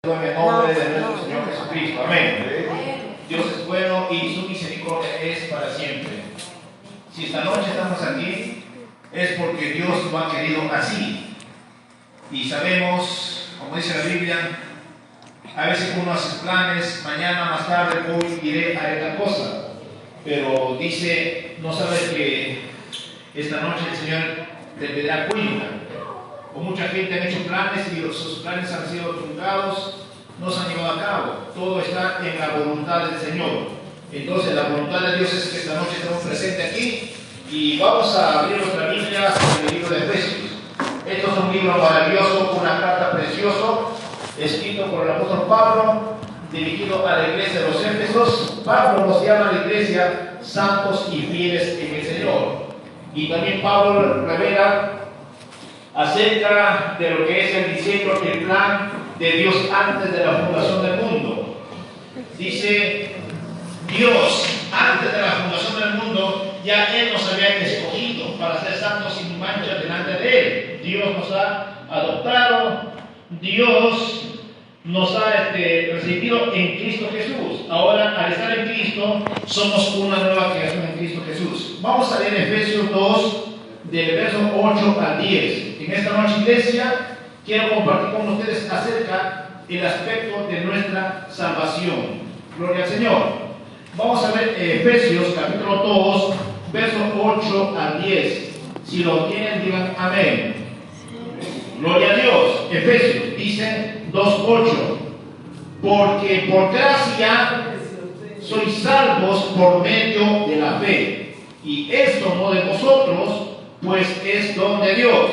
En el nombre de nuestro Señor Jesucristo. Amén. Dios es bueno y su misericordia es para siempre. Si esta noche estamos aquí, es porque Dios lo ha querido así. Y sabemos, como dice la Biblia, a veces uno hace planes, mañana, más tarde, hoy iré, haré tal cosa. Pero dice, no sabes que esta noche el Señor te pedirá cuenta. O mucha gente ha hecho planes y sus planes han sido truncados, no se han llevado a cabo. Todo está en la voluntad del Señor. Entonces la voluntad de Dios es que esta noche estemos presentes aquí y vamos a abrir nuestra Biblia en el libro de Efesios. Esto es un libro maravilloso, una carta preciosa, escrito por el apóstol Pablo, dirigido a la iglesia de los Éfesos. Pablo nos llama a la iglesia santos y fieles en el Señor. Y también Pablo revela acerca de lo que es el diseño y el plan de Dios antes de la fundación del mundo. Dice, Dios antes de la fundación del mundo ya Él nos había escogido para ser santos sin mancha delante de Él. Dios nos ha adoptado, Dios nos ha recibido en Cristo Jesús. Ahora, al estar en Cristo, somos una nueva creación en Cristo Jesús. Vamos a leer Efesios 2, del verso 8 al 10. En esta noche, iglesia, quiero compartir con ustedes acerca del aspecto de nuestra salvación. Gloria al Señor. Vamos a ver Efesios capítulo 2, verso 8 al 10. Si lo tienen, digan amén. Gloria a Dios. Efesios dice 2:8. Porque por gracia sois salvos por medio de la fe. Y esto no de vosotros, pues es don de Dios,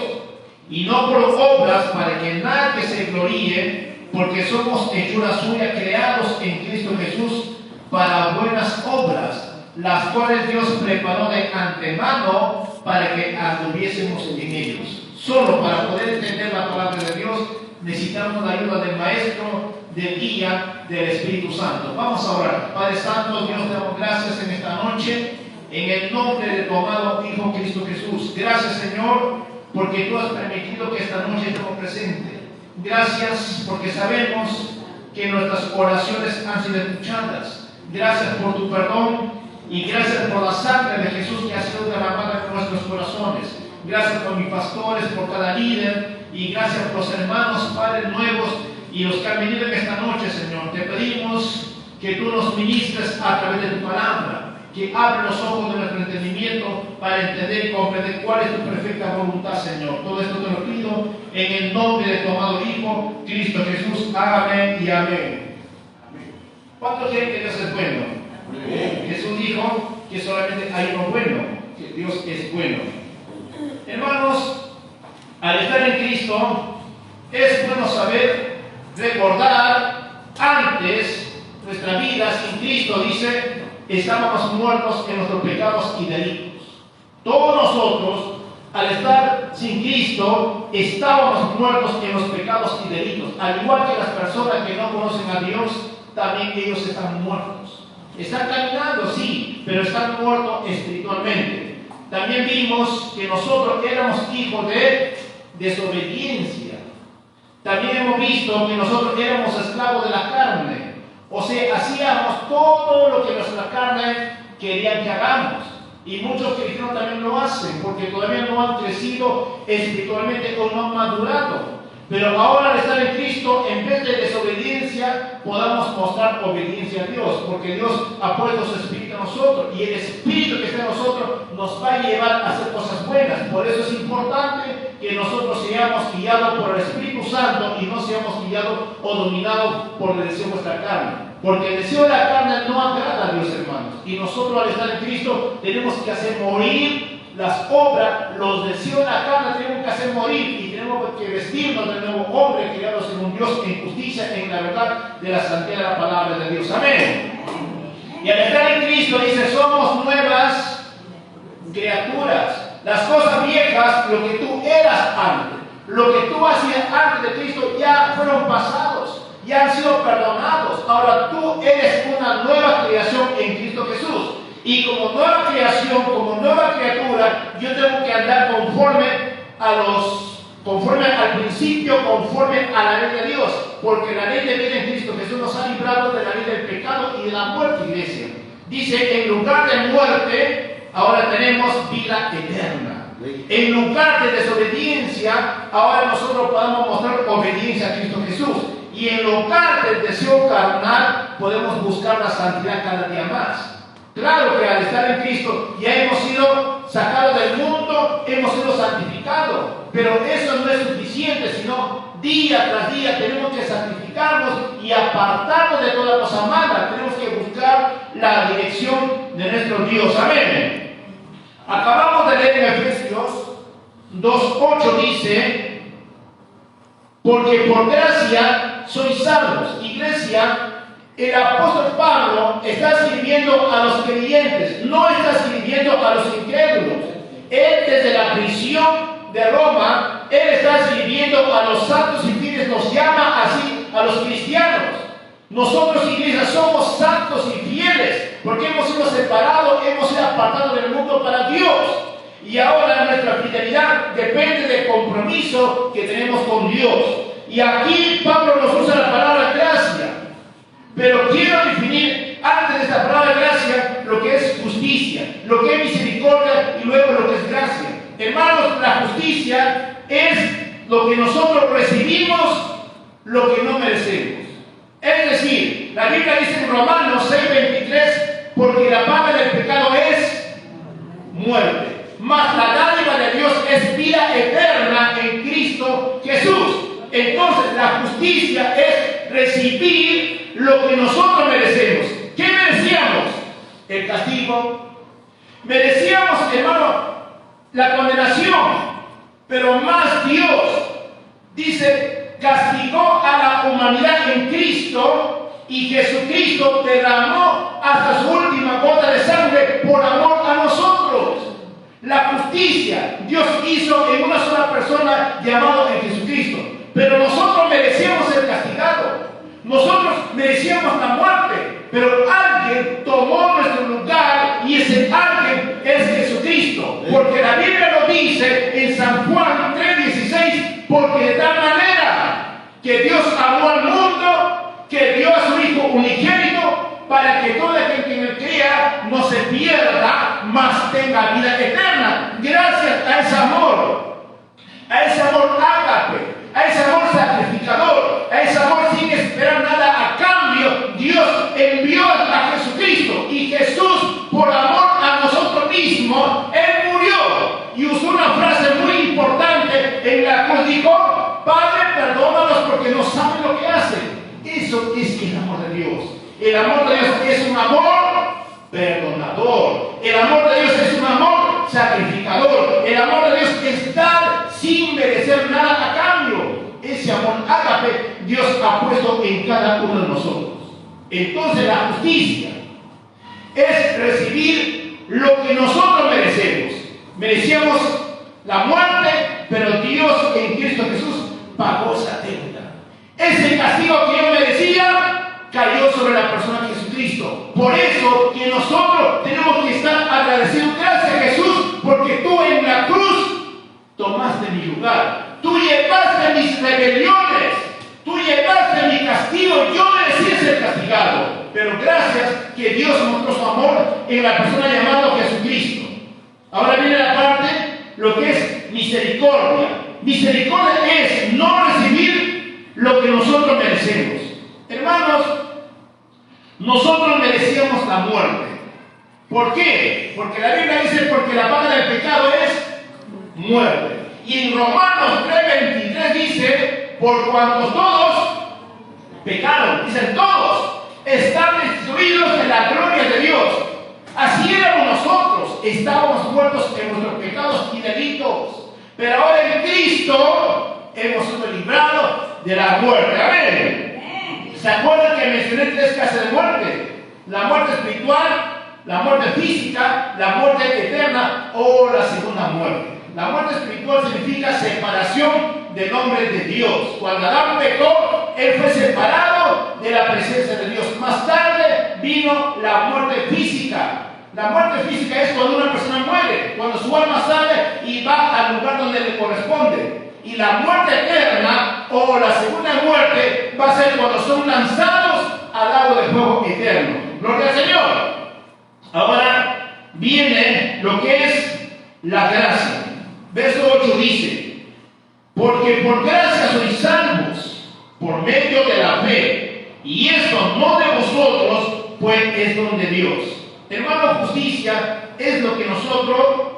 y no por obras para que nadie se gloríe, porque somos hechura suya, creados en Cristo Jesús para buenas obras, las cuales Dios preparó de antemano para que anduviésemos en ellos. Solo para poder entender la palabra de Dios necesitamos la ayuda del Maestro, del Guía, del Espíritu Santo. Vamos a orar. Padre Santo, Dios, te damos gracias en esta noche, en el nombre de tu amado Hijo Cristo Jesús. Gracias, Señor, porque tú has permitido que esta noche estemos presentes. Gracias porque sabemos que nuestras oraciones han sido escuchadas. Gracias por tu perdón y gracias por la sangre de Jesús que ha sido derramada en nuestros corazones. Gracias por mis pastores, por cada líder, y gracias por los hermanos, padres nuevos y los que han venido en esta noche, Señor. Te pedimos que tú nos ministres a través de tu palabra, que abre los ojos de nuestro entendimiento para entender y comprender cuál es tu perfecta voluntad, Señor. Todo esto te lo pido en el nombre de tu amado Hijo, Cristo Jesús. Amén y amén. ¿Cuántos creen que Dios es bueno? Jesús dijo que solamente hay uno bueno, que Dios es bueno. Hermanos, al estar en Cristo, es bueno saber, recordar, antes nuestra vida sin Cristo, dice, estábamos muertos en nuestros pecados y delitos. Todos nosotros, al estar sin Cristo, estábamos muertos en los pecados y delitos. Al igual que las personas que no conocen a Dios, también ellos están muertos. Están caminando, sí, pero están muertos espiritualmente. También vimos que nosotros éramos hijos de desobediencia. También hemos visto que nosotros éramos esclavos de la carne. O sea, hacíamos todo lo que nuestra carne quería que hagamos. Y muchos cristianos también lo hacen porque todavía no han crecido espiritualmente o no han madurado. Pero ahora al estar en Cristo, en vez de desobediencia, podamos mostrar obediencia a Dios, porque Dios ha puesto su Espíritu en nosotros y el Espíritu que está en nosotros nos va a llevar a hacer cosas buenas. Por eso es importante que nosotros seamos guiados por el Espíritu Santo y no seamos guiados o dominados por el deseo de nuestra carne. Porque el deseo de la carne no agrada a Dios, hermanos. Y nosotros al estar en Cristo tenemos que hacer morir las obras, los deseos de la carne tenemos que hacer morir y tenemos que vestirnos del nuevo hombre creado según Dios en justicia, en la verdad de la santidad de la palabra de Dios. Amén. Y al estar en Cristo dice, somos nuevas criaturas. Las cosas viejas, lo que tú eras antes, lo que tú hacías antes de Cristo ya fueron pasados, ya han sido perdonados. Ahora tú eres una nueva creación en Cristo Jesús. Y como nueva creación, como nueva criatura, yo tengo que andar conforme a los conforme al principio, conforme a la ley de Dios, porque la ley de vida en Cristo Jesús nos ha librado de la ley del pecado y de la muerte, iglesia. Dice, en lugar de muerte, ahora tenemos vida eterna. En lugar de desobediencia, ahora nosotros podemos mostrar obediencia a Cristo Jesús. Y en lugar del deseo carnal, podemos buscar la santidad cada día más. Claro que al estar en Cristo ya hemos sido sacados del mundo, hemos sido santificados, pero eso no es suficiente, sino día tras día tenemos que santificarnos y apartarnos de toda cosa mala. Tenemos que buscar la dirección de nuestro Dios. Amén. Acabamos de leer en Efesios 2:8, dice, porque por gracia sois salvos. Iglesia, el apóstol Pablo está escribiendo a los creyentes, no está escribiendo a los incrédulos. Él, desde la prisión de Roma, él está escribiendo a los santos y fieles, nos llama así a los cristianos. Nosotros, iglesia, somos santos y fieles porque hemos sido separados, hemos sido apartados del mundo para Dios. Y ahora nuestra fidelidad depende del compromiso que tenemos con Dios. Y aquí Pablo nos usa la palabra gracia. Pero quiero definir antes de esta palabra gracia lo que es justicia, lo que es misericordia y luego lo que es gracia. Hermanos, la justicia es lo que nosotros recibimos, lo que no merecemos. Es decir, la Biblia dice en Romanos 6:23, porque la paga del pecado es muerte, mas la dádiva de Dios es vida eterna en Cristo Jesús. Entonces la justicia es recibir lo que nosotros merecemos. ¿Qué merecíamos? El castigo. Merecíamos, hermano, la condenación, pero más Dios, dice, castigó a la humanidad en Cristo y Jesucristo derramó hasta su última gota de sangre por amor a nosotros. La justicia Dios hizo en una sola persona llamado en Jesucristo, pero nosotros merecíamos ser castigados, nosotros merecíamos la muerte, pero alguien tomó nuestro lugar y ese alguien es Jesucristo, porque la Biblia lo dice en San Juan 3:16, porque de tal manera que Dios amó al mundo, que dio a su Hijo unigénito, para que todo aquel que en él crea no se pierda, mas tenga vida eterna. Gracias a ese amor ágape, a ese amor sacrificador, a ese amor sin esperar nada a cambio, Dios envió a Jesucristo, y Jesús, por amor a nosotros mismos, Él murió y usó una frase muy importante en la cual dijo: Padre, perdónalos porque no saben lo que hacen. Eso es el amor de Dios. El amor de Dios es un amor perdonador. El amor de Dios es un amor sacrificador. El amor de Dios es dar sin merecer nada a cambio. Ese amor ágape Dios ha puesto en cada uno de nosotros. Entonces la justicia es recibir lo que nosotros merecemos. Merecíamos la muerte, pero Dios en Cristo Jesús pagó esa deuda. Ese castigo que yo merecía cayó sobre la persona de Jesucristo. Por eso que nosotros tenemos que estar agradecidos. Gracias, Jesús, porque tú en la cruz tomaste mi lugar. Tú llevaste mis rebeliones. Tú llevaste mi castigo. Yo merecía ser castigado. Pero gracias que Dios mostró su amor en la persona llamada Jesucristo. Ahora viene la parte, lo que es misericordia. Misericordia es no recibir lo que nosotros merecemos. Hermanos, nosotros merecíamos la muerte. ¿Por qué? Porque la Biblia dice, porque la paga del pecado es muerte. Y en Romanos 3:23 dice, por cuanto todos pecaron, dicen todos, están destruidos de la gloria de Dios. Así éramos nosotros, estábamos muertos en nuestros pecados y delitos. Pero ahora en Cristo hemos sido librados de la muerte. Amén. ¿Se acuerdan que mencioné 3 clases de muerte? La muerte espiritual, la muerte física, la muerte eterna o la segunda muerte. La muerte espiritual significa separación del hombre de Dios. Cuando Adán pecó, él fue separado de la presencia de Dios. Más tarde vino la muerte física. La muerte física es cuando una persona muere, cuando su alma sale y va al lugar donde le corresponde. Y la muerte eterna o la segunda muerte va a ser cuando son lanzados al lago de fuego eterno. Gloria al Señor. Ahora viene lo que es la gracia. Verso 8 dice: porque por gracia sois salvos por medio de la fe, y esto no de vosotros, pues es don de Dios. Hermano, justicia es lo que nosotros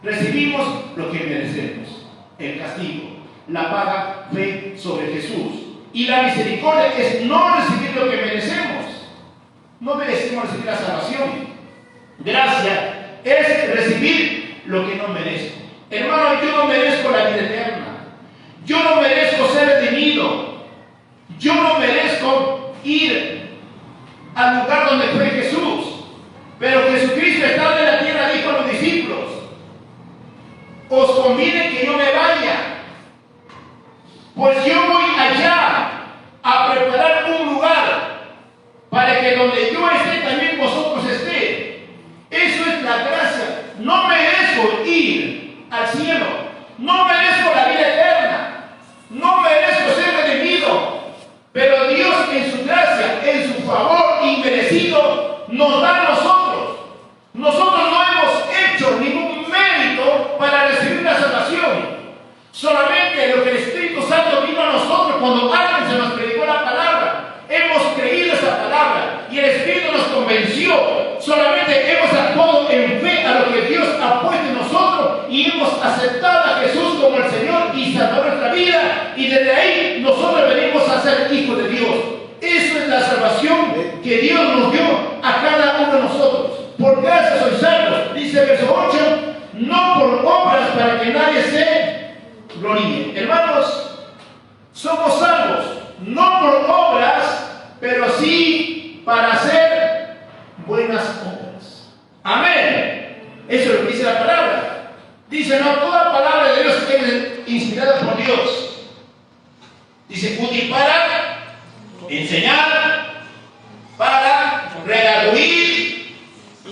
recibimos, lo que merecemos. El castigo, la paga fue sobre Jesús. Y la misericordia es no recibir lo que merecemos. No merecemos recibir la salvación. Gracia es recibir lo que no merezco. Hermano, yo no merezco la vida eterna. Yo no merezco ser redimido. Yo no merezco ir al lugar donde fue Jesús. Pero Jesucristo estando en la tierra dijo a los discípulos: os conviene que yo me vaya, pues yo voy allá a preparar un lugar para que donde yo esté también vosotros estéis. Eso es la gracia. No merezco ir al cielo, no merezco la vida eterna, no merezco ser redimido, pero Dios en su gracia, en su favor inmerecido, nos da a nosotros. Nosotros no hemos hecho ningún mérito para recibir la salvación. Solamente lo que el Espíritu Santo vino a nosotros cuando alguien se nos predicó la palabra. Hemos creído esa palabra y el Espíritu nos convenció. Solamente hemos actuado en fe a lo que Dios ha puesto en nosotros y hemos aceptado a Jesús como el Señor y Salvador de nuestra vida, y desde ahí nosotros venimos a ser hijos de Dios. Eso es la salvación que Dios nos dio a cada uno de nosotros. Por gracia sois salvos, dice el verso 8, no por obras para que nadie se gloríe. Hermanos, somos salvos, no por obras, pero sí para hacer buenas obras. Amén. Eso es lo que dice la palabra. Dice, no, toda palabra de Dios es inspirada por Dios. Dice, útil para enseñar, para redarguir,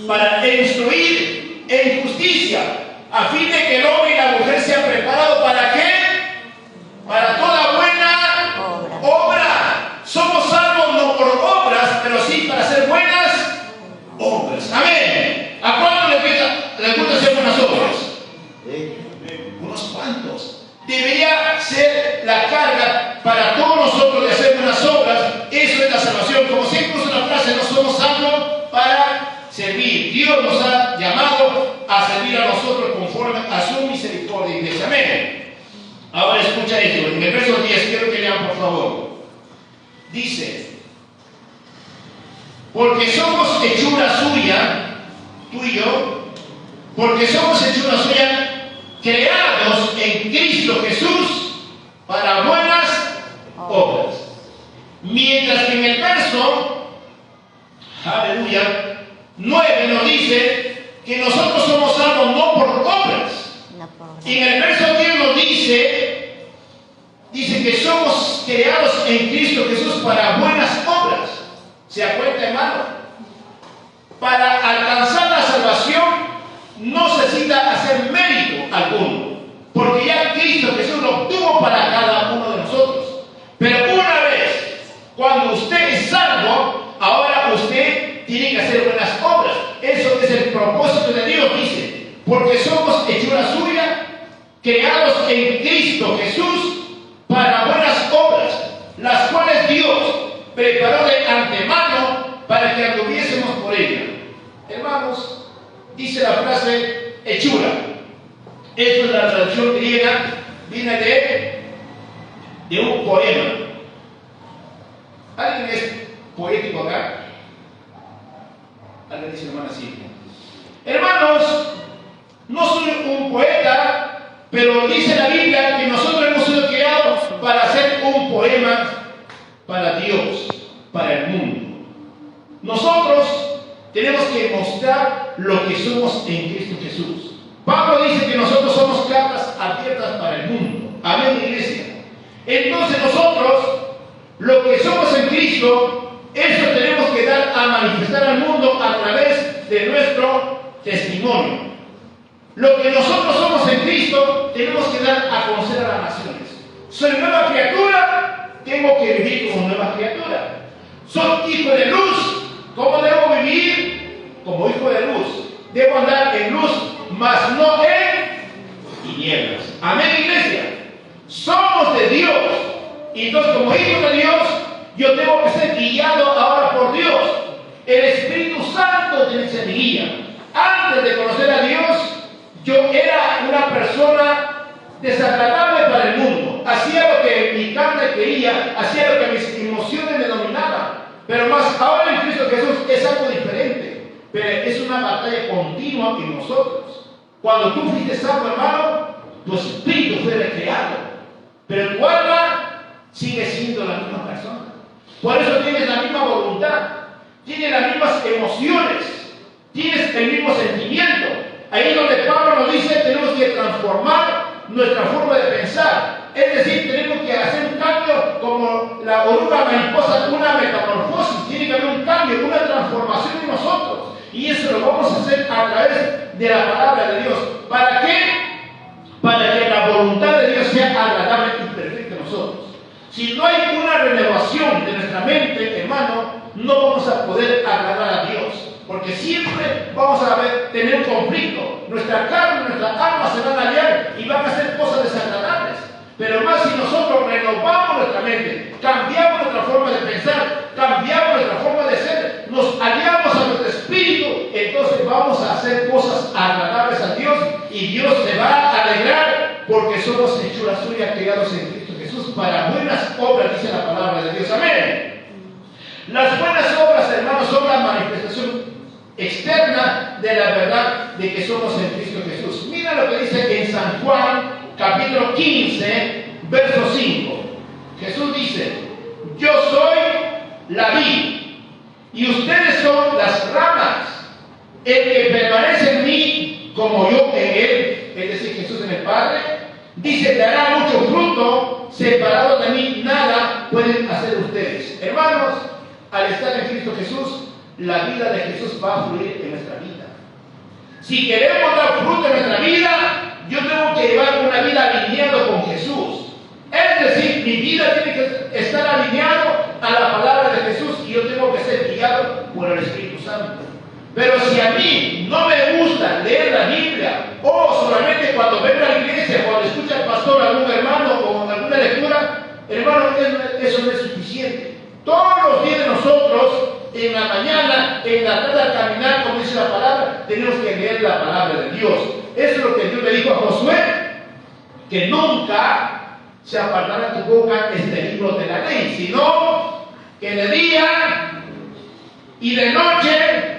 para instruir en justicia, a fin de que el hombre y la mujer sean preparados ¿para qué? Para toda buena obra. Somos salvos no por obras, pero sí para hacer buenas obras. Amén. ¿A cuántos les gusta hacer buenas obras? Unos cuantos. Debería ser la carga para todos nosotros de hacer buenas obras. Eso es la salvación. Como siempre uso la frase, no somos salvos para servir. Dios nos ha llamado a servir a nosotros conforme a su misericordia, iglesia. Amén. Ahora escucha esto. En el verso 10, quiero que lean por favor. Dice: porque somos hechura suya, tú y yo, porque somos hechura suya, creados en Cristo Jesús para buenas obras. Mientras que en el verso, aleluya, 9 nos dice que nosotros somos salvos no por obras. Y en el verso 10 nos dice que somos creados en Cristo Jesús para buenas obras. ¿Se da cuenta, hermano? Para alcanzar la salvación no se necesita hacer mérito alguno, porque ya Cristo Jesús lo obtuvo para cada uno de nosotros. Pero una vez, cuando usted es salvo, ahora usted tiene que hacer buenas obras. Eso es el propósito de Dios, dice, porque somos hechura suya, creados en Cristo Jesús para buenas obras, las cuales Dios preparó de antemano para que anduviésemos por ella. Hermanos, dice la frase hechura. Esto es la traducción griega, viene de un poema. ¿Alguien es poético acá? Alguien dice, hermana, sí. Hermanos, no soy un poeta, pero dice la Biblia que nosotros hemos sido creados para hacer un poema para Dios, para el mundo. Nosotros tenemos que mostrar lo que somos en Cristo Jesús. Pablo dice que nosotros somos cartas abiertas para el mundo. Amén, iglesia. Entonces nosotros, lo que somos en Cristo, eso tenemos que dar a manifestar al mundo a través de nuestro testimonio. Lo que nosotros somos en Cristo, tenemos que dar a conocer a las naciones. Soy nueva criatura, tengo que vivir como nueva criatura. Soy hijo de luz, ¿cómo debo vivir? Como hijo de luz. Debo andar en luz, mas no en tinieblas. Amén, iglesia. Somos de Dios. Y entonces, como hijo de Dios, yo tengo que ser guiado ahora por Dios. El Espíritu Santo tiene que ser mi guía. Antes de conocer a Dios, yo era una persona desagradable para el mundo. Hacía lo que mi carne quería, hacía lo que mis emociones me dominaban. Pero más ahora en Cristo Jesús es algo diferente. Pero es una batalla continua en nosotros. Cuando tú fuiste salvo, hermano, tu espíritu fue recreado. Pero tu alma sigue siendo la misma persona. Por eso tienes la misma voluntad, tienes las mismas emociones, tienes el mismo sentimiento. Ahí es donde Pablo nos dice, tenemos que transformar nuestra forma de pensar. Es decir, tenemos que hacer un cambio como la oruga mariposa, una metamorfosis. Tiene que haber un cambio, una transformación en nosotros. Y eso lo vamos a hacer a través de la palabra de Dios. ¿Para qué? Para que la voluntad de Dios sea agradable y perfecta en nosotros. Si no hay una renovación de nuestra mente, hermano, no vamos a poder agradar a Dios. Porque siempre vamos a tener un conflicto. Nuestra carne, nuestra alma se van a aliar y van a hacer cosas desagradables. Pero más si nosotros renovamos nuestra mente, cambiamos nuestra forma de pensar, cambiamos nuestra forma de ser, nos aliamos a nuestro espíritu, entonces vamos a hacer cosas agradables a Dios y Dios se va a alegrar porque somos hechura suya, creados en Cristo Jesús para buenas obras, dice la palabra de Dios. Amén. Las buenas obras, hermanos, son la manifestación externa de la verdad de que somos en Cristo Jesús. Mira lo que dice en San Juan capítulo 15 verso 5. Jesús dice: yo soy la vid y ustedes son las ramas. El que permanece en mí como yo en él, es decir, Jesús en el Padre, dice: dará mucho fruto. Separado de mí nada pueden hacer ustedes. Hermanos, al estar en Cristo Jesús, la vida de Jesús va a fluir en nuestra vida. Si queremos dar fruto en nuestra vida, yo tengo que llevar una vida alineada con Jesús. Es decir, mi vida tiene que estar alineado a la palabra de Jesús y yo tengo que ser guiado por el Espíritu Santo. Pero si a mí no me gusta leer la Biblia, o solamente cuando vengo a la iglesia, cuando escucha al pastor, algún hermano o alguna lectura, hermano, eso no es suficiente. Todos los días de nosotros, en la mañana, en la tarde al caminar, como dice la palabra, tenemos que leer la palabra de Dios. Eso es lo que Dios le dijo a Josué, que nunca se apartará tu boca este libro de la ley, sino que de día y de noche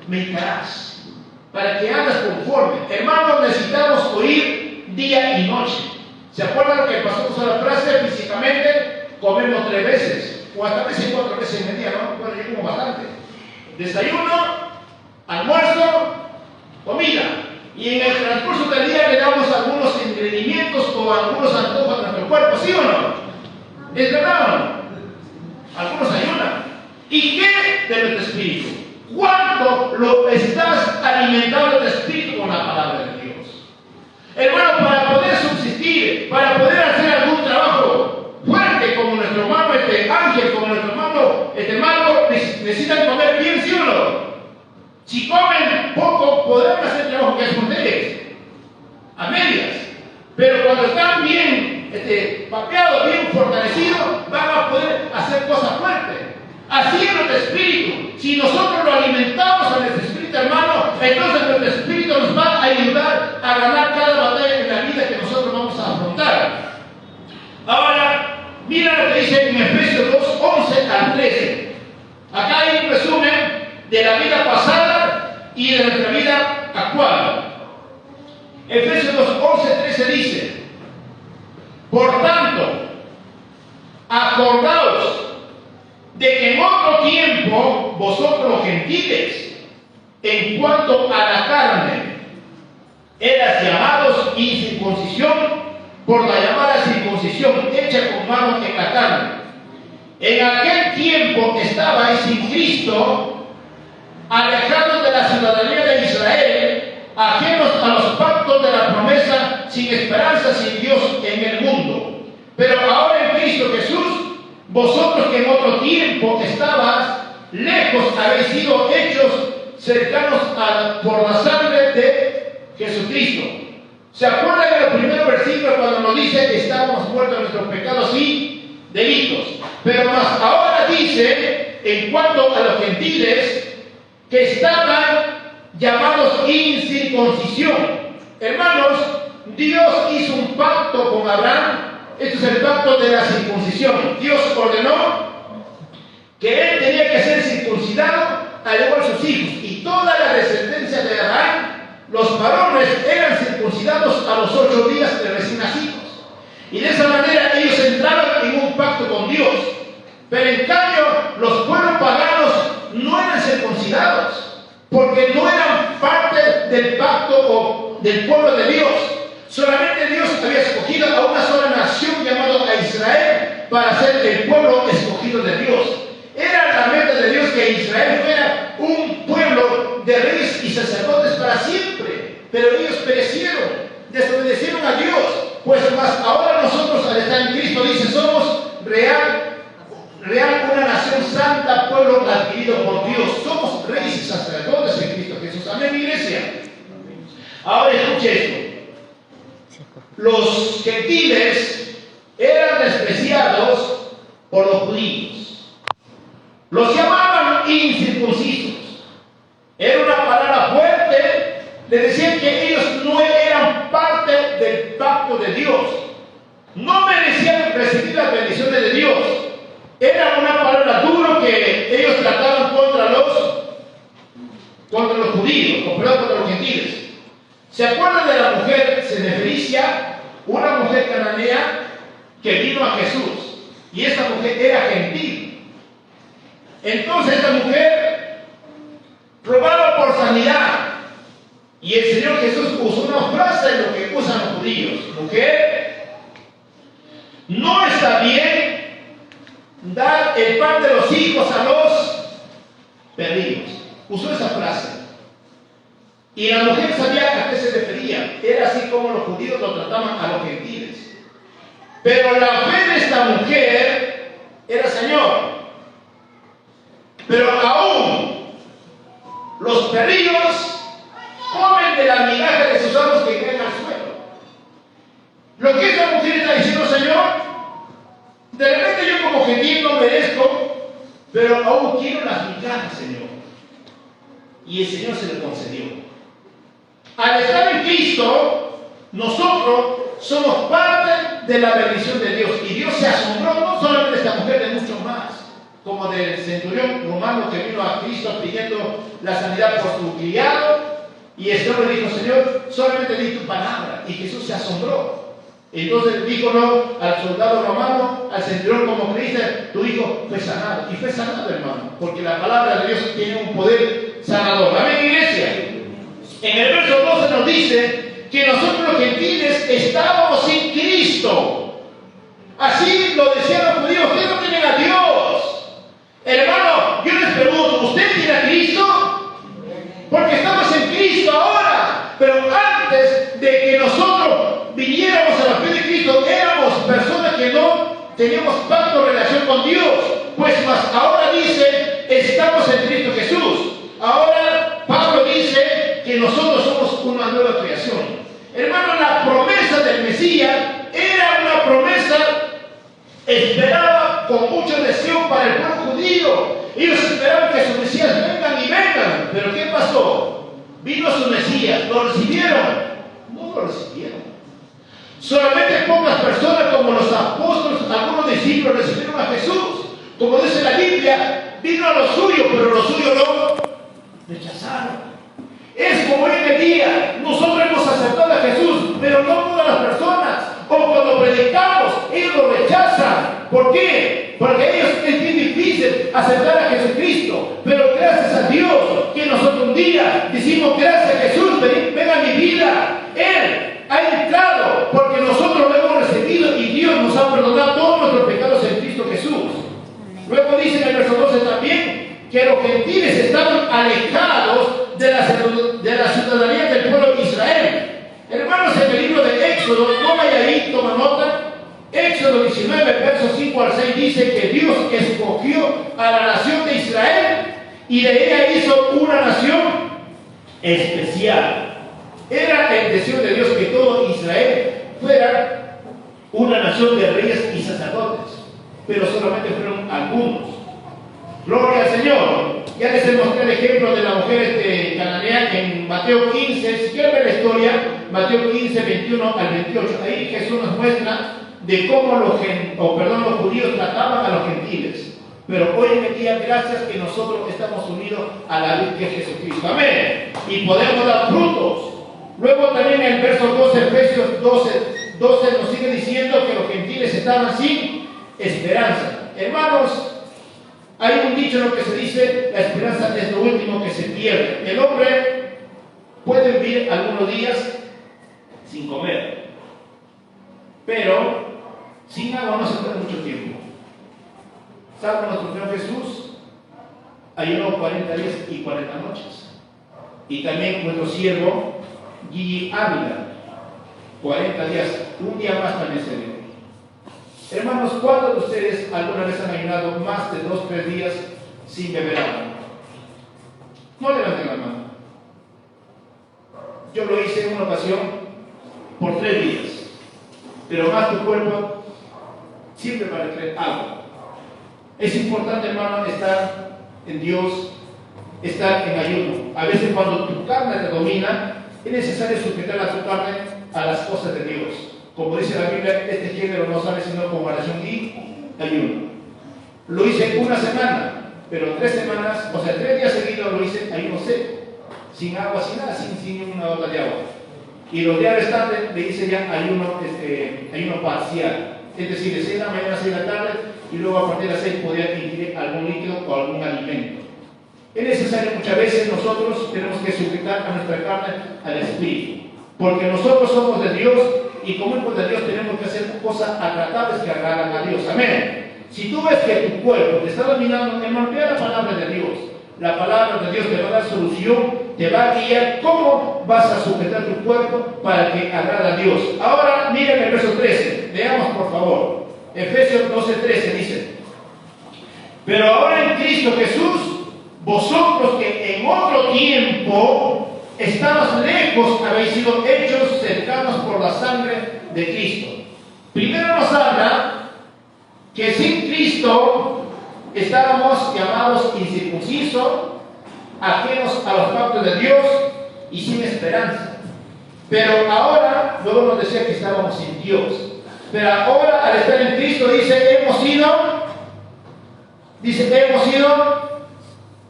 meditarás, para que hagas conforme. Hermanos, necesitamos oír día y noche. ¿Se acuerdan lo que pasó con la frase? Físicamente comemos 3 veces, o hasta veces 4 veces en el día, ¿no? Bueno, yo como bastante. Desayuno, almuerzo, comida. Y en el transcurso del día le damos algunos entretenimientos o algunos antojos a nuestro cuerpo, ¿sí o no? ¿Es verdad o no? Algunos ayunan. ¿Y qué de nuestro espíritu? ¿Cuánto lo estás alimentando de espíritu con la palabra de Dios? Hermano, para poder subsistir, para poder hacer algún trabajo fuerte como nuestro hermano Ángel, como nuestro hermano Marco, necesitan comer bien, ¿sí o no? Si comen poco, podrán hacer el trabajo que hacen ustedes, a medias. Pero cuando están bien papeados, bien fortalecidos, van a poder hacer cosas fuertes. Así es nuestro espíritu. Si nosotros lo alimentamos a nuestro espíritu, hermano, entonces nuestro espíritu nos va a ayudar a ganar cada batalla en la vida que nosotros vamos a afrontar. Ahora, mira lo que dice en Efesios 2, 11 al 13. Acá hay un resumen de la vida pasada y de nuestra vida actual. Efesios 2, 11, 13 dice: por tanto, acordaos de que en otro tiempo vosotros los gentiles, en cuanto a la carne, eras llamados incircuncisión por la llamada circuncisión hecha con manos en la carne. En aquel tiempo estabais sin Cristo, alejados de la ciudadanía de Israel, ajenos a los pactos de la promesa, sin esperanza, sin Dios en el mundo. Pero ahora en Cristo Jesús, vosotros que en otro tiempo estabais lejos, habéis sido hechos cercanos por la sangre de Jesucristo. ¿Se acuerdan de los primeros versículos cuando nos dice que estábamos muertos en nuestros pecados y delitos? Pero más ahora dice, en cuanto a los gentiles, que estaban llamados incircuncisión. Hermanos, Dios hizo un pacto con Abraham. Esto es el pacto de la circuncisión. Dios ordenó que él tenía que ser circuncidado al igual que sus hijos. Y toda la descendencia de Abraham, los varones, eran circuncidados a los 8 días de recién nacidos. Y de esa manera ellos entraron en un pacto con Dios. Pero en cambio, los pueblos paganos no eran circuncidados, porque no eran parte del pacto o del pueblo de Dios. Solamente Dios había escogido a una sola nación llamada Israel para ser el pueblo escogido de Dios. Era la meta de Dios que Israel fuera un pueblo de reyes y sacerdotes para siempre. Pero ellos perecieron, desobedecieron a Dios. Pues más ahora nosotros, al estar en Cristo, dice, somos real, una nación santa, pueblo adquirido por Dios. Somos reyes y sacerdotes en Cristo Jesús. Amén, iglesia. Ahora escuche esto. Los gentiles eran despreciados por los judíos. Los llamaban incircuncisos. Era una palabra fuerte. Les decían que ellos no eran parte del pacto de Dios. No merecían recibir las bendiciones de Dios. Era una palabra dura que ellos trataban contra los judíos, contra los gentiles. ¿Se acuerdan de la mujer Senefericia? Una mujer cananea que vino a Jesús. Y esta mujer era gentil. Entonces esta mujer robaba por sanidad. Y el Señor Jesús usó una frase en lo que usan los judíos. Mujer, no está bien dar el pan de los hijos a los perrillos. Usó esa frase. Y la mujer sabía a qué se refería. Era así como los judíos lo trataban a los gentiles. Pero la fe de esta mujer era, Señor, pero aún los perrillos comen de la migaja de sus amos que caen al suelo. Lo que esta mujer está diciendo, Señor, de repente yo como gentil no merezco, pero aún quiero las migajas, Señor. Y el Señor se le concedió. Al estar en Cristo, nosotros somos parte de la bendición de Dios. Y Dios se asombró no solamente de esta mujer, de mucho más, como del centurión romano que vino a Cristo pidiendo la sanidad por su criado. Y el Señor le dijo, Señor, solamente di tu palabra. Y Jesús se asombró. Entonces dijo no al soldado romano, al centurión, como creíste, tu hijo fue sanado. Y fue sanado, hermano, porque la palabra de Dios tiene un poder sanador. Amén, iglesia. En el verso 12 nos dice que nosotros los gentiles estábamos sin Cristo. Así lo decían los judíos, ustedes no tienen a Dios. Hermano, yo les pregunto, ¿usted tiene a Cristo? Porque estamos en Cristo ahora. Pero antes de que nosotros viniéramos a la fe de Cristo, éramos personas que no teníamos pacto o relación con Dios. Pues más ahora dice, estamos en Cristo Jesús. Ahora Pablo dice que nosotros somos una nueva creación. Hermano, la promesa del Mesías era una promesa esperada con mucho deseo para el pueblo judío. Ellos esperaban que sus Mesías vengan y vengan. Pero ¿qué pasó? Vino su Mesías, ¿lo recibieron? No lo recibieron. Solamente pocas personas como los apóstoles, algunos discípulos recibieron a Jesús. Como dice la Biblia, vino a lo suyo, pero los suyos lo rechazaron. Es como hoy en día, nosotros hemos aceptado a Jesús, pero no todas las personas. O cuando predicamos, ellos lo rechazan. ¿Por qué? Porque ellos es bien difícil aceptar a Jesucristo. Pero gracias a Dios que nosotros un día decimos gracias a Jesús, ven a mi vida. Él ha entrado porque nosotros lo hemos recibido y Dios nos ha perdonado todos nuestros pecados en Cristo Jesús. Luego dice en el verso 12 también que los gentiles estaban alejados de la ciudadanía del pueblo de Israel. Hermanos, en el libro de Éxodo Éxodo 19, versos 5 al 6 dice que Dios escogió a la nación de Israel y de ella hizo una nación especial. Era el deseo de Dios que todo Israel fuera una nación de reyes y sacerdotes, pero solamente fueron algunos. Gloria al Señor. Ya les mostré el ejemplo de la mujer cananea en Mateo 15. Si quieren ver la historia, Mateo 15, 21 al 28. Ahí Jesús nos muestra de cómo los judíos trataban a los gentiles. Pero hoy en día, gracias que nosotros estamos unidos a la luz que es Jesucristo. Amén. Y podemos dar frutos. Luego también en el verso 12, Efesios 12 nos sigue diciendo que los gentiles estaban sin esperanza. Hermanos, hay un dicho en lo que se dice, la esperanza es lo último que se pierde. El hombre puede vivir algunos días sin comer, pero sin agua no se puede mucho tiempo. Salvo nuestro Señor Jesús, ayunó 40 días y 40 noches. Y también nuestro siervo Gigi Ávila, 40 días, un día más también se dio. Hermanos, ¿cuántos de ustedes alguna vez han ayunado más de 2 o 3 días sin beber agua? No levanten la mano. Yo lo hice en una ocasión por 3 días, pero más tu cuerpo siempre va a requerir agua. Es importante, hermano, estar en Dios, estar en ayuno. A veces cuando tu carne te domina, es necesario sujetar a tu carne a las cosas de Dios. Como dice la Biblia, este género no sale sino con oración y ayuno. Lo hice una semana, pero 3 semanas, o sea, 3 días seguidos lo hice ayuno seco, sin agua, sin nada, sin una gota de agua. Y los días restantes le hice ya ayuno parcial. Es decir, de 6 de la mañana a 6 de la tarde, y luego a partir de las 6 podía ingerir algún líquido o algún alimento. Es necesario, muchas veces nosotros tenemos que sujetar a nuestra carne al Espíritu, porque nosotros somos de Dios y como hijos de Dios tenemos que hacer cosas agradables que agradan a Dios. Amén. Si tú ves que tu cuerpo te está dominando, hermano, vea la palabra de Dios. La palabra de Dios te va a dar solución, te va a guiar cómo vas a sujetar tu cuerpo para que agrade a Dios. Ahora miren el verso 13, veamos por favor. Efesios 12:13 dice: pero ahora en Cristo Jesús, vosotros que en otro tiempo estabas lejos, habéis sido hechos cercanos por la sangre de Cristo. Primero nos habla que sin Cristo estábamos llamados incircuncisos, ajenos a los pactos de Dios y sin esperanza. Pero ahora, luego nos decía que estábamos sin Dios. Pero ahora, al estar en Cristo, hemos sido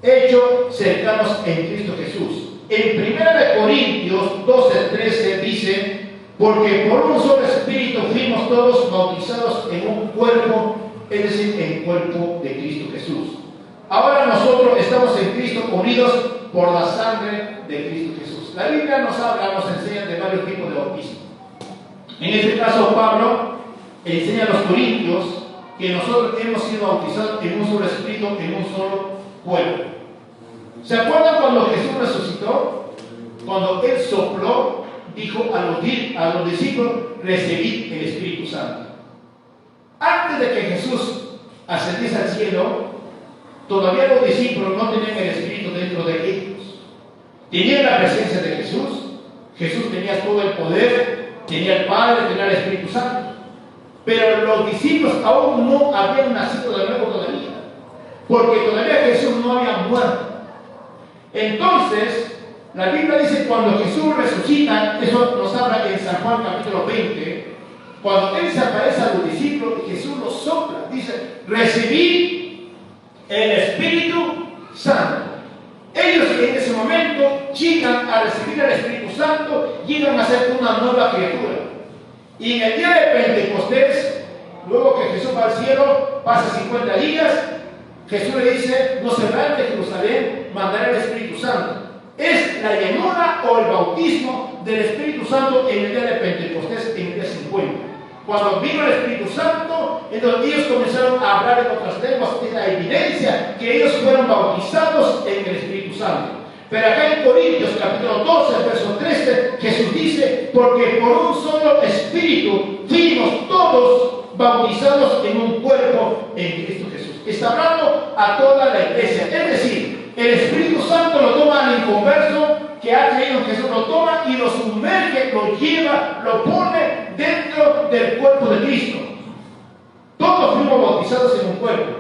hechos cercanos en Cristo Jesús. En 1 Corintios 12:13 dice: porque por un solo Espíritu fuimos todos bautizados en un cuerpo, es decir, en el cuerpo de Cristo Jesús. Ahora nosotros estamos en Cristo unidos por la sangre de Cristo Jesús. La Biblia nos enseña de varios tipos de bautismo. En este caso, Pablo enseña a los corintios que nosotros hemos sido bautizados en un solo Espíritu, en un solo cuerpo. ¿Se acuerdan cuando Jesús resucitó? Cuando Él sopló, dijo a los discípulos: recibid el Espíritu Santo. Antes de que Jesús ascendiese al cielo, todavía los discípulos no tenían el Espíritu dentro de ellos. Tenían la presencia de Jesús. Jesús tenía todo el poder, tenía el Padre, tenía el Espíritu Santo. Pero los discípulos aún no habían nacido de nuevo todavía, porque todavía Jesús no había muerto. Entonces, la Biblia dice, cuando Jesús resucita, eso nos habla en San Juan capítulo 20, cuando Él se aparece a los discípulos y Jesús los sopla, dice: recibid el Espíritu Santo. Ellos en ese momento llegan a recibir el Espíritu Santo, llegan a ser una nueva criatura. Y en el día de Pentecostés, luego que Jesús va al cielo, pasa 50 días, Jesús le dice: no se vayan de Jerusalén, mandaré el Espíritu Santo. Es la llenura o el bautismo del Espíritu Santo en el día de Pentecostés, en el día 50. Cuando vino el Espíritu Santo, entonces ellos comenzaron a hablar en otras lenguas. Es la evidencia que ellos fueron bautizados en el Espíritu Santo. Pero acá en Corintios capítulo 12, verso 13, Jesús dice: porque por un solo Espíritu fuimos todos bautizados en un cuerpo en Cristo Jesús. Está hablando a toda la iglesia. Es decir, el Espíritu Santo lo toma al inconverso que ha creído en Jesús, lo toma y lo sumerge, lo lleva, lo pone dentro del cuerpo de Cristo. Todos fuimos bautizados en un cuerpo,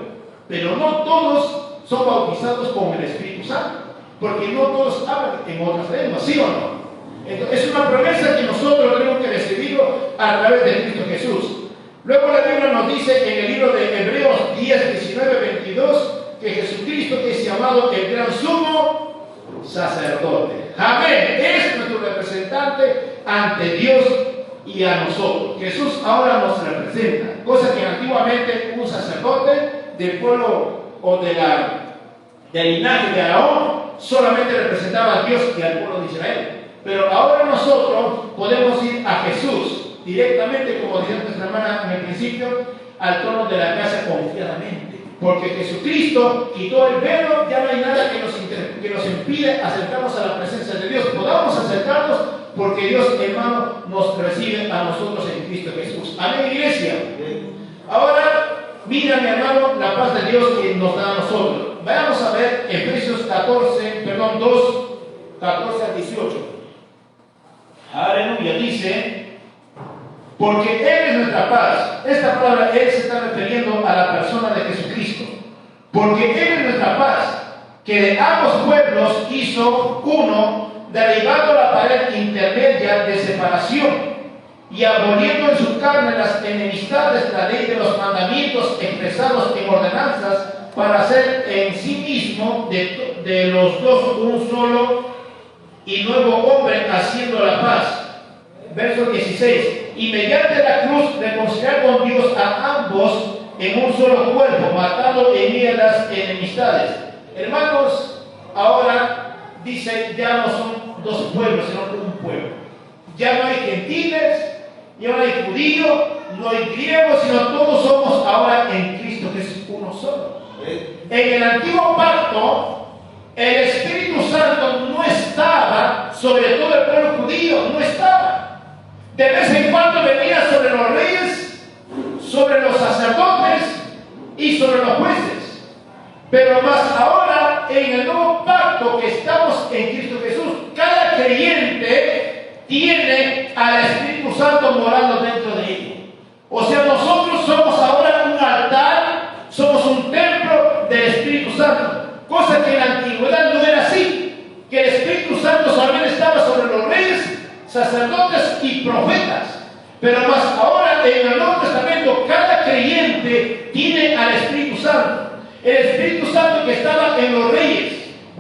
pero no todos son bautizados con el Espíritu Santo, porque no todos hablan en otras lenguas, ¿sí o no? Entonces, es una promesa que nosotros tenemos que recibir a través de Cristo Jesús. Luego la Biblia nos dice en el libro de Hebreos 10, 19, 22 que Jesucristo es llamado el gran sumo sacerdote. Amén. Es nuestro representante ante Dios y a nosotros. Jesús ahora nos representa, cosa que antiguamente un sacerdote del pueblo o del linaje de Aarón solamente representaba a Dios y al pueblo de Israel. Pero ahora nosotros podemos ir a Jesús directamente, como decía nuestra hermana en el principio, al trono de la gracia confiadamente. Porque Jesucristo quitó el velo, ya no hay nada que nos impide acercarnos a la presencia de Dios. Podamos acercarnos porque Dios, hermano, nos recibe a nosotros en Cristo Jesús. Amén, iglesia. Ahora, mira, mi hermano, la paz de Dios que nos da a nosotros. Vayamos a ver Efesios 2, 14 al 18. Aleluya, dice, porque Él es nuestra paz. Esta palabra Él se está refiriendo a la persona de Jesucristo. Porque Él es nuestra paz, que de ambos pueblos hizo uno, derribando la pared intermedia de separación y aboliendo en su carne las enemistades, la ley de los mandamientos expresados en ordenanzas, para hacer en sí mismo de los dos un solo y nuevo hombre, haciendo la paz. Verso 16. Y mediante la cruz reconciliar con Dios a ambos en un solo cuerpo, matando en ella las enemistades. Hermanos, ahora dice, ya no son dos pueblos, sino un pueblo. Ya no hay gentiles, ya no hay judíos, no hay griegos, sino todos somos ahora en Cristo, que es uno solo. En el antiguo pacto, el Espíritu Santo no estaba sobre todo el pueblo judío, no estaba. De vez en cuando venía sobre los reyes, sobre los sacerdotes y sobre los jueces. Pero más ahora, en el nuevo pacto que estamos en Cristo Jesús, cada creyente tiene al Espíritu Santo morando dentro de él. O sea, nosotros somos ahora un altar, somos un templo del Espíritu Santo. Cosa que en la antigüedad no era así, que el Espíritu Santo solamente estaba sobre los reyes, sacerdotes y profetas. Pero más ahora en el Nuevo Testamento cada creyente tiene al Espíritu Santo. El Espíritu Santo que estaba en los reyes,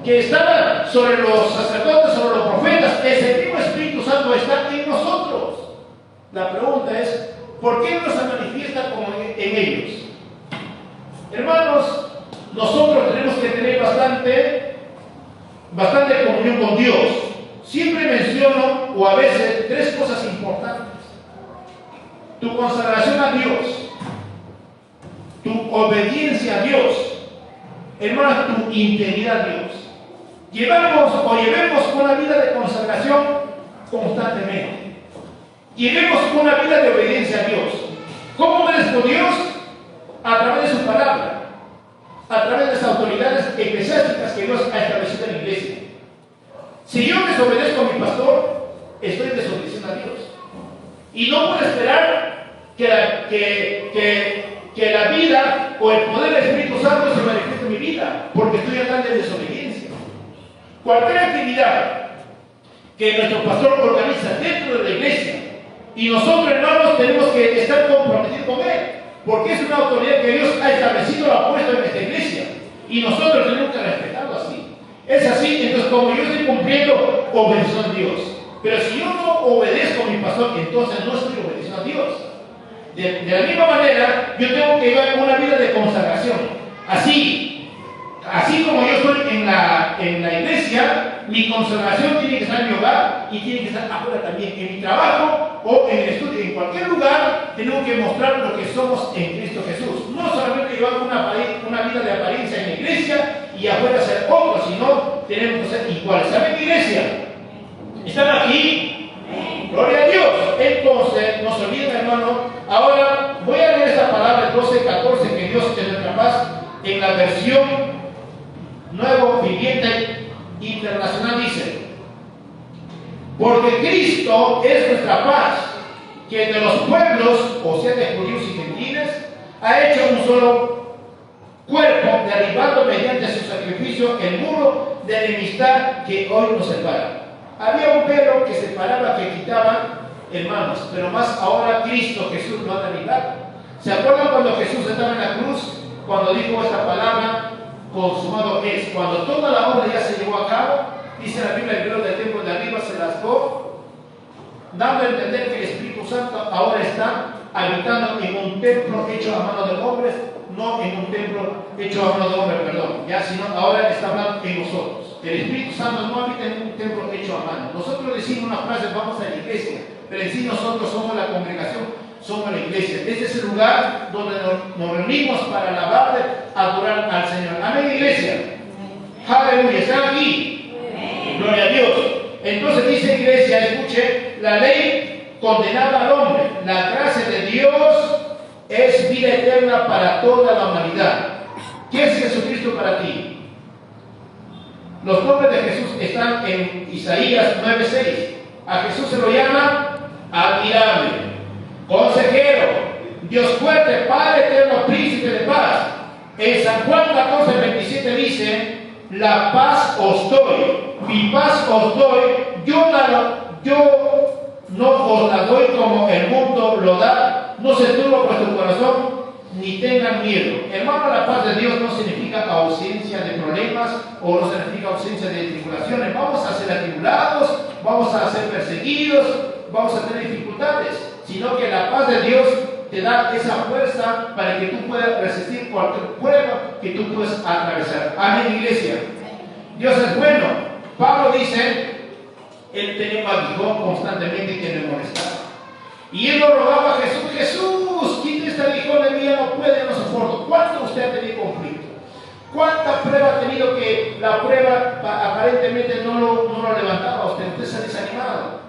que estaba sobre los sacerdotes, sobre los profetas, ese mismo Espíritu Santo está en nosotros. La pregunta es, ¿por qué no se manifiesta como en ellos? Hermanos, nosotros tenemos que tener bastante comunión con Dios. Siempre menciono, o a veces, tres cosas importantes. Tu consagración a Dios, tu obediencia a Dios, hermano, tu integridad a Dios. Llevemos una vida de consagración constantemente. Llevemos una vida de obediencia a Dios. ¿Cómo obedezco a Dios? A través de su palabra, a través de las autoridades eclesiásticas que Dios ha establecido en la iglesia. Si yo desobedezco a mi pastor, estoy desobedeciendo a Dios. Y no puedo esperar que la vida o el poder del Espíritu Santo se manifieste en mi vida, porque estoy andando en desobediencia. Cualquier actividad que nuestro pastor organiza dentro de la iglesia, y nosotros, hermanos, tenemos que estar comprometidos con él, porque es una autoridad que Dios ha establecido, la ha puesto en esta iglesia, y nosotros tenemos que respetarlo así. Es así, entonces como yo estoy cumpliendo, obedezco a Dios. Pero si yo no obedezco a mi pastor, entonces no estoy obedeciendo a Dios. De la misma manera, yo tengo que llevar una vida de consagración. Así como yo estoy en la iglesia, mi consagración tiene que estar en mi hogar y tiene que estar afuera también. En mi trabajo o en el estudio, en cualquier lugar, tenemos que mostrar lo que somos en Cristo Jesús. No solamente llevar una vida de apariencia en la iglesia y afuera ser otro, sino tenemos que ser iguales. ¿Saben, iglesia? ¿Están aquí? Gloria a Dios. Entonces, no se olviden, hermano, Dios es nuestra paz, en la versión Nuevo Viviente Internacional dice: porque Cristo es nuestra paz, que de los pueblos, o sea, de judíos y gentiles, ha hecho un solo cuerpo, derribando mediante su sacrificio el muro de enemistad que hoy nos separa. Había un velo que separaba, que quitaba, hermanos, pero más ahora Cristo Jesús lo ha derribado. ¿Se acuerdan cuando Jesús estaba en la cruz? Cuando dijo esta palabra: consumado es. Cuando toda la obra ya se llevó a cabo, dice la Biblia, el velo del templo de arriba se rasgó, dando a entender que el Espíritu Santo ahora está habitando en un templo hecho a mano de hombres, no en un templo hecho a mano de hombres, perdón, ya, sino ahora está hablando en nosotros. El Espíritu Santo no habita en un templo hecho a mano. Nosotros decimos una frase: vamos a la iglesia, pero en sí nosotros somos la congregación, somos la iglesia. Este es el lugar donde nos reunimos para alabarle, adorar al Señor. Amén, iglesia. Aleluya, están aquí. Gloria a Dios. Entonces dice, iglesia, escuche: la ley condenaba al hombre, la gracia de Dios es vida eterna para toda la humanidad. ¿Qué es Jesucristo para ti? Los nombres de Jesús están en Isaías 9:6. A Jesús se lo llama admirable, consejero, Dios fuerte, Padre eterno, príncipe de paz. En San Juan 14:27 dice: la paz os doy, mi paz os doy, yo no os la doy como el mundo lo da. No se turbe vuestro corazón, ni tengan miedo. Hermano, la paz de Dios no significa ausencia de problemas, o no significa ausencia de tribulaciones. Vamos a ser atribulados, vamos a ser perseguidos, vamos a tener dificultades, sino que la paz de Dios te da esa fuerza para que tú puedas resistir cualquier prueba que tú puedas atravesar. Amén, iglesia. Dios es bueno. Pablo dice: él tenía un aguijón constantemente que me molestaba. Y él lo rogaba a Jesús: Jesús, quita este aguijón de mí, ya no puede, no soporto. ¿Cuánto usted ha tenido conflicto? ¿Cuánta prueba ha tenido que la prueba aparentemente no lo levantaba a usted? Usted se ha desanimado.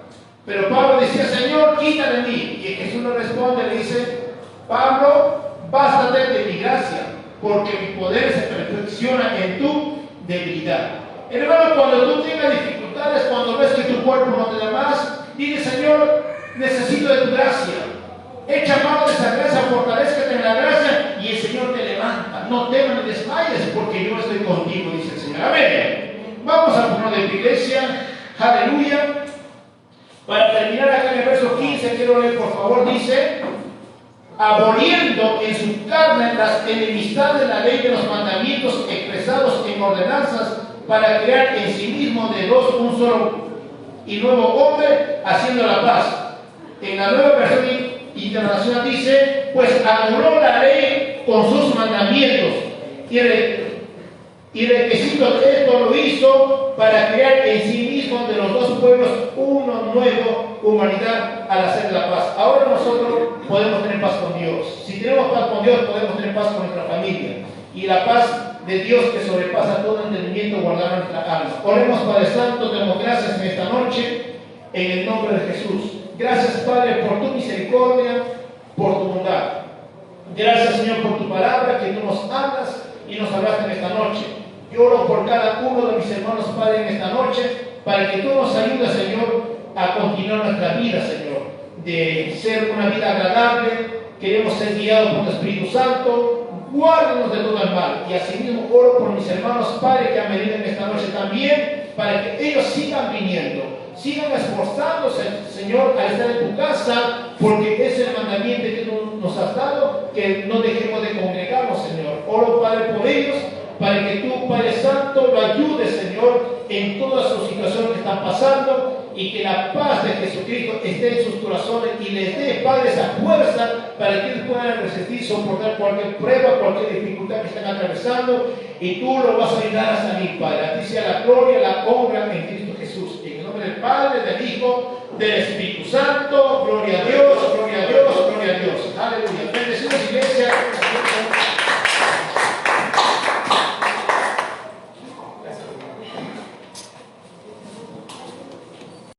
Pero Pablo decía: Señor, quita de mí. Y Jesús le responde, le dice: Pablo, bástate de mi gracia, porque mi poder se perfecciona en tu debilidad. Hermano, cuando tú tengas dificultades, cuando ves que tu cuerpo no te da más, dile: Señor, necesito de tu gracia. Echa mano de esa gracia, fortalézcate en la gracia, y el Señor te levanta. No temas ni desmayes, porque yo estoy contigo, dice el Señor. Amén. Vamos a poner de la iglesia. Aleluya. Para terminar acá en el verso 15, quiero leer, por favor, dice: aboliendo en su carne las enemistades de la ley de los mandamientos expresados en ordenanzas, para crear en sí mismo de dos un solo y nuevo hombre, haciendo la paz. En la Nueva Versión Internacional dice: pues anuló la ley con sus mandamientos, y requisito de esto lo hizo para crear en sí mismo de los dos pueblos una nueva humanidad al hacer la paz. Ahora nosotros podemos tener paz con Dios. Si tenemos paz con Dios, podemos tener paz con nuestra familia. Y la paz de Dios, que sobrepasa todo entendimiento, guardar nuestra alma. Oremos, Padre Santo, te damos gracias en esta noche, en el nombre de Jesús. Gracias, Padre, por tu misericordia, por tu bondad. Gracias, Señor, por tu palabra, que tú nos hablas y nos hablaste en esta noche. Yo oro por cada uno de mis hermanos, Padre, en esta noche, para que tú nos ayudes, Señor, a continuar nuestra vida, Señor, de ser una vida agradable. Queremos ser guiados por tu Espíritu Santo. Guárdanos de todo el mal. Y asimismo oro por mis hermanos, Padre, que han venido en esta noche también, para que ellos sigan viniendo, sigan esforzándose, Señor, al estar en tu casa, porque es el mandamiento que tú nos has dado, que no dejemos de congregarnos, Señor. Oro, Padre, por ellos, para que tú, Padre Santo, lo ayudes, Señor, en todas sus situaciones que están pasando, y que la paz de Jesucristo esté en sus corazones y les dé, Padre, esa fuerza para que ellos puedan resistir, soportar cualquier prueba, cualquier dificultad que estén atravesando, y tú lo vas a ayudar a salir, Padre. A ti sea la gloria, la honra en Cristo Jesús. En el nombre del Padre, del Hijo, del Espíritu Santo.